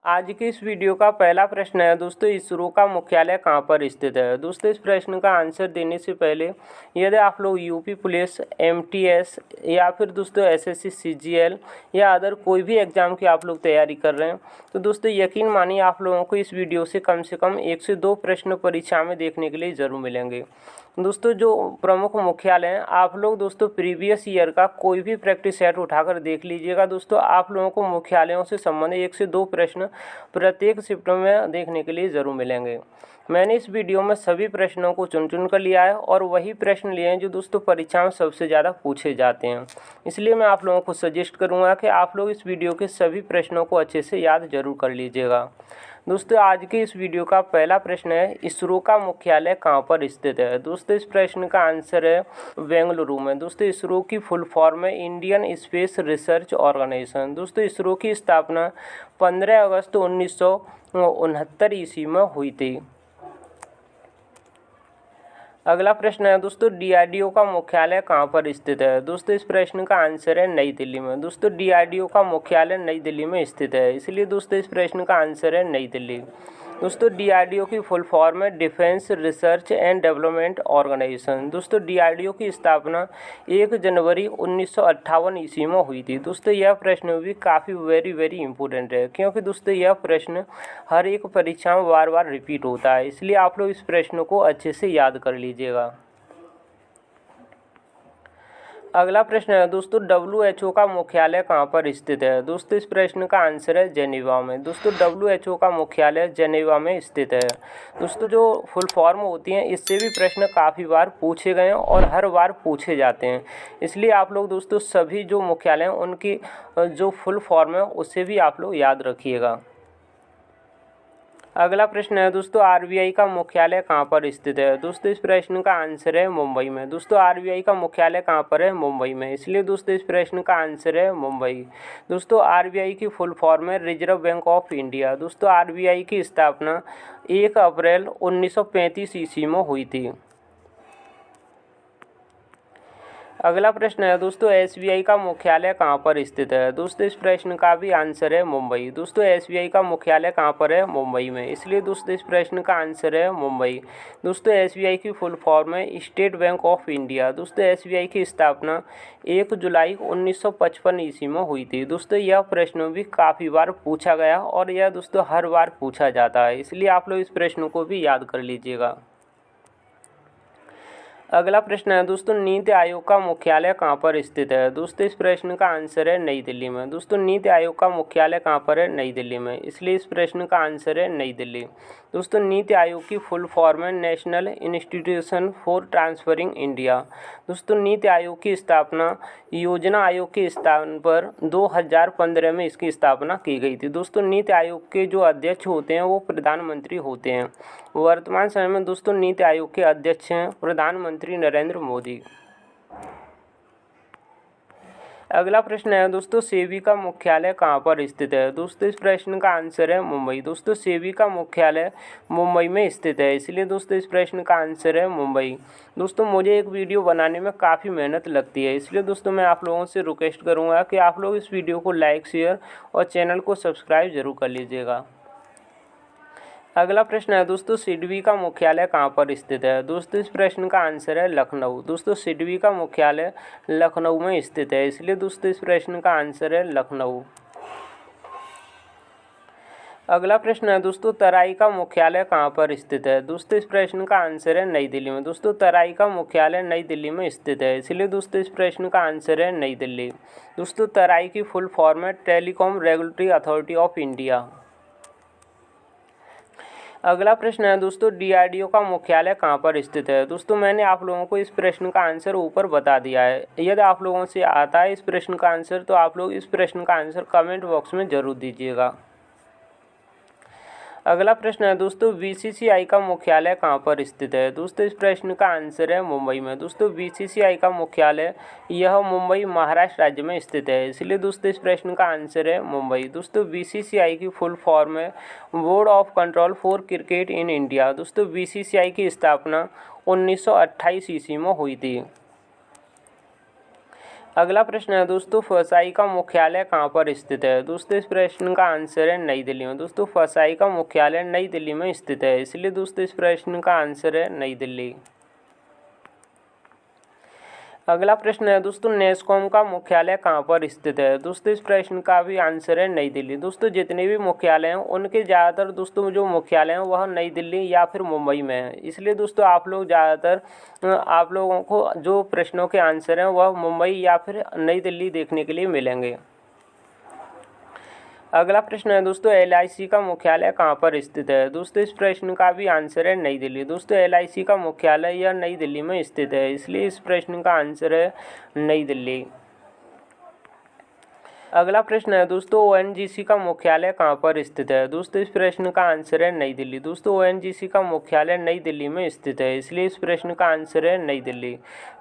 आज की इस वीडियो का पहला प्रश्न है दोस्तों, इसरो का मुख्यालय कहाँ पर स्थित है। दोस्तों इस प्रश्न का आंसर देने से पहले यदि आप लोग यूपी पुलिस, एमटीएस या फिर दोस्तों एसएससी, सीजीएल या अदर कोई भी एग्ज़ाम की आप लोग तैयारी कर रहे हैं तो दोस्तों यकीन मानिए आप लोगों को इस वीडियो से कम 1 से 2 प्रश्न परीक्षा में देखने के लिए ज़रूर मिलेंगे। दोस्तों जो प्रमुख मुख्यालय हैं आप लोग दोस्तों प्रीवियस ईयर का कोई भी प्रैक्टिस सेट उठाकर देख लीजिएगा। दोस्तों आप लोगों को मुख्यालयों से संबंधित 1 से 2 प्रश्न प्रत्येक शिफ्ट में देखने के लिए ज़रूर मिलेंगे। मैंने इस वीडियो में सभी प्रश्नों को चुन कर लिया है और वही प्रश्न लिए हैं जो दोस्तों परीक्षा में सबसे ज़्यादा पूछे जाते हैं। इसलिए मैं आप लोगों को सजेस्ट करूँगा कि आप लोग इस वीडियो के सभी प्रश्नों को अच्छे से याद जरूर कर लीजिएगा। दोस्तों आज के इस वीडियो का पहला प्रश्न है, इसरो का मुख्यालय कहाँ पर स्थित है। दोस्तों इस प्रश्न का आंसर है बेंगलुरु में। दोस्तों इसरो की फुल फॉर्म है इंडियन स्पेस रिसर्च ऑर्गेनाइजेशन। दोस्तों इसरो की स्थापना 15 अगस्त 1969 ईस्वी में हुई थी। अगला प्रश्न है दोस्तों, डीआरडीओ का मुख्यालय कहाँ पर स्थित है। दोस्तों इस प्रश्न का आंसर है नई दिल्ली में। दोस्तों डीआरडीओ का मुख्यालय नई दिल्ली में स्थित है, इसलिए दोस्तों इस प्रश्न का आंसर है नई दिल्ली। दोस्तों डीआरडीओ की फुल फॉर्म है defence research and development organisation. दोस्तों डीआरडीओ की स्थापना 1 जनवरी 1958 ईस्वी में हुई थी। दोस्तों यह प्रश्न भी काफ़ी वेरी इंपॉर्टेंट है, क्योंकि दोस्तों यह प्रश्न हर एक परीक्षा में बार बार रिपीट होता है, इसलिए आप लोग इस प्रश्न को अच्छे से याद कर लीजिएगा। अगला प्रश्न है दोस्तों, WHO का मुख्यालय कहाँ पर स्थित है। दोस्तों इस प्रश्न का आंसर है जेनेवा में। दोस्तों WHO का मुख्यालय जेनेवा में स्थित है। दोस्तों जो फुल फॉर्म होती हैं इससे भी प्रश्न काफ़ी बार पूछे गए हैं और हर बार पूछे जाते हैं, इसलिए आप लोग दोस्तों सभी जो मुख्यालय हैं उनकी जो फुल फॉर्म है उससे भी आप लोग याद रखिएगा। अगला प्रश्न है दोस्तों, आरबीआई का मुख्यालय कहाँ पर स्थित है। दोस्तों इस प्रश्न का आंसर है मुंबई में। दोस्तों आरबीआई का मुख्यालय कहाँ पर है, मुंबई में, इसलिए दोस्तों इस प्रश्न का आंसर है मुंबई। दोस्तों आरबीआई की फुल फॉर्म है रिजर्व बैंक ऑफ इंडिया। दोस्तों आरबीआई की स्थापना 1 अप्रैल 1935 ईस्वी में हुई थी। अगला प्रश्न है दोस्तों, एसबीआई का मुख्यालय कहाँ पर स्थित है। दोस्तों इस प्रश्न का भी आंसर है मुंबई। दोस्तों एसबीआई का मुख्यालय कहाँ पर है, मुंबई में, इसलिए दोस्तों इस प्रश्न का आंसर है मुंबई। दोस्तों एसबीआई की फुल फॉर्म है स्टेट बैंक ऑफ इंडिया। दोस्तों एसबीआई की स्थापना 1 जुलाई 1955 ईस्वी में हुई थी। दोस्तों यह प्रश्न भी काफ़ी बार पूछा गया और यह दोस्तों हर बार पूछा जाता है, इसलिए आप लोग इस प्रश्न को भी याद कर लीजिएगा। अगला प्रश्न है दोस्तों, नीति आयोग का मुख्यालय कहाँ पर स्थित है। दोस्तों इस प्रश्न का आंसर है नई दिल्ली में। दोस्तों नीति आयोग का मुख्यालय कहाँ पर है, नई दिल्ली में, इसलिए इस प्रश्न का आंसर है नई दिल्ली। दोस्तों नीति आयोग की फुल फॉर्म है national institution for transferring India. दोस्तों नीति आयोग की स्थापना योजना आयोग के स्थान पर 2015 में इसकी स्थापना की गई थी। दोस्तों नीति आयोग के जो अध्यक्ष होते हैं वो प्रधानमंत्री होते हैं। वर्तमान समय में दोस्तों नीति आयोग के अध्यक्ष हैं प्रधानमंत्री नरेंद्र मोदी। अगला प्रश्न है दोस्तों, सेबी का मुख्यालय कहाँ पर स्थित है। दोस्तों इस प्रश्न का आंसर है मुंबई। दोस्तों सेबी का मुख्यालय मुंबई में स्थित है, इसलिए दोस्तों इस प्रश्न का आंसर है मुंबई। दोस्तों मुझे एक वीडियो बनाने में काफ़ी मेहनत लगती है, इसलिए दोस्तों मैं आप लोगों से रिक्वेस्ट करूँगा कि आप लोग इस वीडियो को लाइक, शेयर और चैनल को सब्सक्राइब जरूर कर लीजिएगा। अगला प्रश्न है दोस्तों, सिडबी का मुख्यालय कहाँ पर स्थित है। दोस्तों इस प्रश्न का आंसर है लखनऊ। दोस्तों सिडबी का मुख्यालय लखनऊ में स्थित है, इसलिए दोस्तों इस प्रश्न का आंसर है लखनऊ। अगला प्रश्न है दोस्तों, तराई का मुख्यालय कहाँ पर स्थित है। दोस्तों इस प्रश्न का आंसर है नई दिल्ली में। दोस्तों तराई का मुख्यालय नई दिल्ली में स्थित है, इसलिए दोस्तों इस प्रश्न का आंसर है नई दिल्ली। दोस्तों तराई की फुल फॉर्म है telecom regulatory authority of India. अगला प्रश्न है दोस्तों, डीआरडीओ का मुख्यालय कहाँ पर स्थित है। दोस्तों मैंने आप लोगों को इस प्रश्न का आंसर ऊपर बता दिया है। यदि आप लोगों से आता है इस प्रश्न का आंसर तो आप लोग इस प्रश्न का आंसर कमेंट बॉक्स में जरूर दीजिएगा। अगला प्रश्न है दोस्तों, बीसीसीआई का मुख्यालय कहाँ पर स्थित है। दोस्तों इस प्रश्न का आंसर है मुंबई में। दोस्तों बीसीसीआई का मुख्यालय यह मुंबई महाराष्ट्र राज्य में स्थित है, इसलिए दोस्तों इस प्रश्न का आंसर है मुंबई। दोस्तों बीसीसीआई की फुल फॉर्म है board of control for cricket in India. दोस्तों बीसीसीआई की स्थापना 1928 ईस्वी में हुई थी। अगला प्रश्न है दोस्तों, फसाई का मुख्यालय कहाँ पर स्थित है? दोस्तों इस प्रश्न का आंसर है नई दिल्ली में। दोस्तों फसाई का मुख्यालय नई दिल्ली में स्थित है, इसलिए दोस्तों इस प्रश्न का आंसर है नई दिल्ली। अगला प्रश्न है दोस्तों, नेस्कॉम का मुख्यालय कहाँ पर स्थित है? दोस्तों इस प्रश्न का भी आंसर है नई दिल्ली। दोस्तों जितने भी मुख्यालय हैं उनके ज़्यादातर दोस्तों जो मुख्यालय हैं वह नई दिल्ली या फिर मुंबई में है, इसलिए दोस्तों आप लोग ज़्यादातर आप लोगों को जो प्रश्नों के आंसर हैं वह मुंबई या फिर नई दिल्ली देखने के लिए मिलेंगे। अगला प्रश्न है दोस्तों, LIC का मुख्यालय कहाँ पर स्थित है? दोस्तों इस प्रश्न का भी आंसर है नई दिल्ली। दोस्तों LIC का मुख्यालय यह नई दिल्ली में स्थित है, इसलिए इस प्रश्न का आंसर है नई दिल्ली। अगला प्रश्न है दोस्तों, ONGC का मुख्यालय कहाँ पर स्थित है? दोस्तों इस प्रश्न का आंसर है नई दिल्ली। दोस्तों ONGC का मुख्यालय नई दिल्ली में स्थित है, इसलिए इस प्रश्न का आंसर है नई दिल्ली।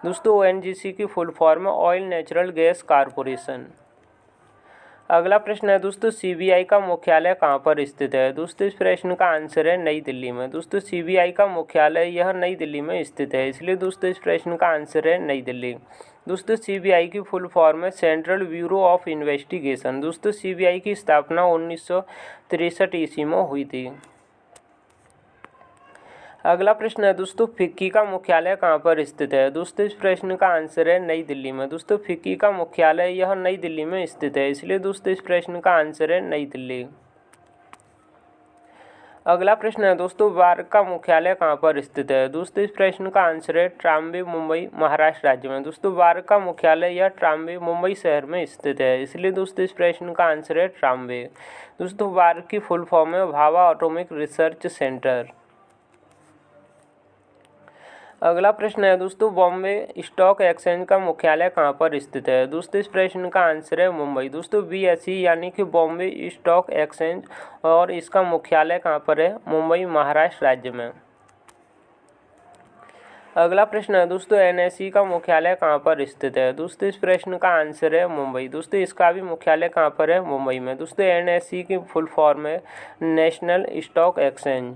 दोस्तों ONGC की फुल फॉर्म है ऑयल नेचुरल गैस कॉरपोरेशन। अगला प्रश्न है दोस्तों, CBI का मुख्यालय कहाँ पर स्थित है? दोस्तों इस प्रश्न का आंसर है नई दिल्ली में। दोस्तों CBI का मुख्यालय यह नई दिल्ली में स्थित है, इसलिए दोस्तों इस प्रश्न का आंसर है नई दिल्ली। दोस्तों CBI की फुल फॉर्म है सेंट्रल ब्यूरो ऑफ इन्वेस्टिगेशन। दोस्तों CBI की स्थापना 1963 ईस्वी में हुई थी। अगला प्रश्न है दोस्तों, फिक्की का मुख्यालय कहाँ पर स्थित है? दोस्तों इस प्रश्न का आंसर है नई दिल्ली में। दोस्तों फिक्की का मुख्यालय यह नई दिल्ली में स्थित है, इसलिए दोस्तों इस प्रश्न का आंसर है नई दिल्ली। अगला प्रश्न है दोस्तों, बार्क का मुख्यालय कहाँ पर स्थित है? दोस्तों इस प्रश्न का आंसर है ट्राम्बे, मुंबई, महाराष्ट्र राज्य में। दोस्तों बार्क का मुख्यालय यह ट्राम्बे, मुंबई शहर में स्थित है, इसलिए दोस्तों इस प्रश्न का आंसर है ट्राम्बे। दोस्तों बार्क की फुल फॉर्म है भाभा एटॉमिक रिसर्च सेंटर। अगला प्रश्न है दोस्तों, बॉम्बे स्टॉक एक्सचेंज का मुख्यालय कहाँ पर स्थित है? दोस्तों इस प्रश्न का आंसर है मुंबई। दोस्तों BSE यानी कि बॉम्बे स्टॉक एक्सचेंज, और इसका मुख्यालय कहाँ पर है? मुंबई, महाराष्ट्र राज्य में। अगला प्रश्न है दोस्तों, NSE का मुख्यालय कहाँ पर स्थित है? दोस्तों इस प्रश्न का आंसर है मुंबई। दोस्तों इसका भी मुख्यालय कहाँ पर है? मुंबई में। दोस्तों NSE की फुल फॉर्म है नेशनल स्टॉक एक्सचेंज।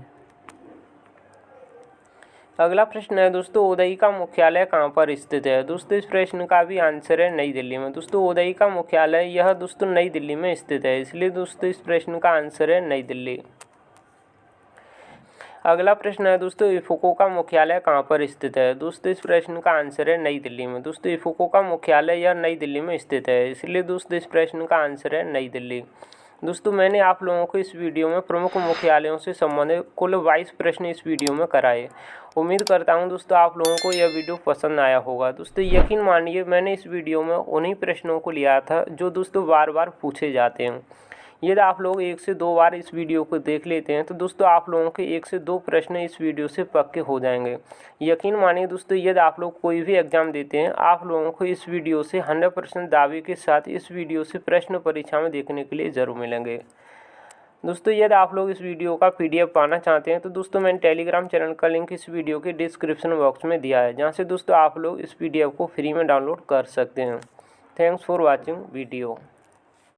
अगला प्रश्न है दोस्तों, उदई का मुख्यालय कहाँ पर स्थित है? दोस्तों इस प्रश्न का भी आंसर है नई दिल्ली में। दोस्तों उदई का मुख्यालय यह दोस्तों नई दिल्ली में स्थित है, इसलिए दोस्तों इस प्रश्न का आंसर है नई दिल्ली। अगला प्रश्न है दोस्तों, इफको का मुख्यालय कहाँ पर स्थित है? दोस्तों इस प्रश्न का आंसर है नई दिल्ली में। दोस्तों इफको का मुख्यालय यह नई दिल्ली में स्थित है, इसलिए दोस्तों इस प्रश्न का आंसर है नई दिल्ली। दोस्तों मैंने आप लोगों को इस वीडियो में प्रमुख मुख्यालयों से संबंधित कुल 22 प्रश्न इस वीडियो में कराए। उम्मीद करता हूं दोस्तों आप लोगों को यह वीडियो पसंद आया होगा। दोस्तों यकीन मानिए मैंने इस वीडियो में उन्हीं प्रश्नों को लिया था जो दोस्तों बार बार पूछे जाते हैं। यदि आप लोग 1 से 2 बार इस वीडियो को देख लेते हैं तो दोस्तों आप लोगों के 1 से 2 प्रश्न इस वीडियो से पक्के हो जाएंगे। यकीन मानिए दोस्तों, यदि आप लोग कोई भी एग्ज़ाम देते हैं आप लोगों को इस वीडियो से 100% दावे के साथ इस वीडियो से प्रश्न परीक्षा में देखने के लिए ज़रूर मिलेंगे। दोस्तों यदि आप लोग इस वीडियो का PDF पाना चाहते हैं तो दोस्तों मैंने टेलीग्राम चैनल का लिंक इस वीडियो के डिस्क्रिप्शन बॉक्स में दिया है, जहाँ से दोस्तों आप लोग इस PDF को फ्री में डाउनलोड कर सकते हैं। Thanks for watching video.